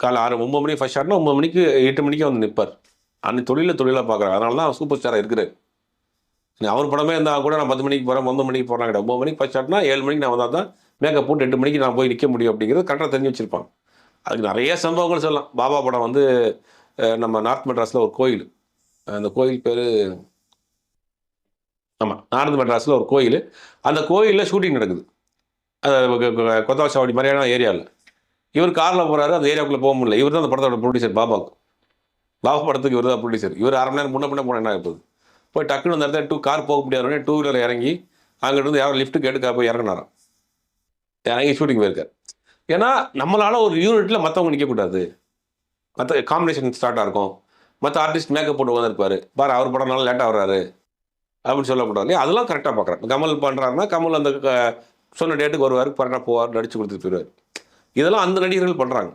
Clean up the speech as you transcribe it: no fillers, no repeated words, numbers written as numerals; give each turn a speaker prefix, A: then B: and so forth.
A: காலை 6 9 மணிக்கு ஃபர்ஸ்ட் ஷாட்னா 9 மணிக்கு 8 மணிக்கே வந்து நிற்பார். அன்னைக்கு தொழிலாக பார்க்குறாரு. அதனால தான் சூப்பர் ஸ்டாராக இருக்கிறார். அவர் படமே இருந்தால் கூட நான் 10 மணிக்கு போகிறேன் 9 மணிக்கு போகிறேன் கிடையாது. 9 மணிக்கு ஃபர்ஸ்ட் ஷாட்னா 7 மணிக்கு நான் வந்தால் தான் மேக்கப் போட்டு 8 மணிக்கு நான் போய் நிற்க முடியும் அப்படிங்கிறது கரெக்டாக தெரிஞ்சு வச்சுருப்பான். அதுக்கு நிறைய சம்பவங்கள் சொல்லலாம். பாபா படம் வந்து நம்ம நார்த் மெட்ராஸில் ஒரு கோயில், அந்த கோயில் பேர் ஆமாம் நார்த் மெட்ராஸில் ஒரு கோயில். அந்த கோயிலில் ஷூட்டிங் நடக்குது. கொத்தவாச்சாவடி மாதிரியான ஏரியாவில். இவர் காரில் போகிறாரு, அந்த ஏரியாவுக்குள்ளே போக முடியல. இவர் தான் அந்த படத்தோட ப்ரொடியூசர். பாபா படத்துக்கு இவர் தான் ப்ரொடியூசர். இவர் 1/2 மணி நேரம் முன்ன போனால் என்ன ஆகுது? போய் டக்குன்னு அந்த இடத்துல கார் போக முடியாதுனே 2 வீலர் இறங்கி அங்கிட்டு யாரும் லிஃப்ட்டு கேட்டு போய் இறங்கினாராம். இறங்கி ஷூட்டிங் போயிருக்கார். ஏன்னா நம்மளால ஒரு யூனிட்டில் மற்றவங்க நிற்கக்கூடாது. மற்ற காம்பினேஷன் ஸ்டார்ட்டாக இருக்கும். மற்ற ஆர்டிஸ்ட் மேக்கப் போட்டு வந்திருப்பாரு. பாரு அவர் படம்னால லேட்டாக வர்றாரு அப்படின்னு சொல்லக்கூடாது இல்லையா? அதெல்லாம் கரெக்டாக பார்க்குறேன். கமல் பண்ணுறாருன்னா கமல் அந்த சொன்ன டேட்டுக்கு வருவார், கரெக்டாக போவார், நடிச்சு கொடுத்துட்டு போயிடுவார். இதெல்லாம் அந்த நடிகர்கள் பண்ணுறாங்க.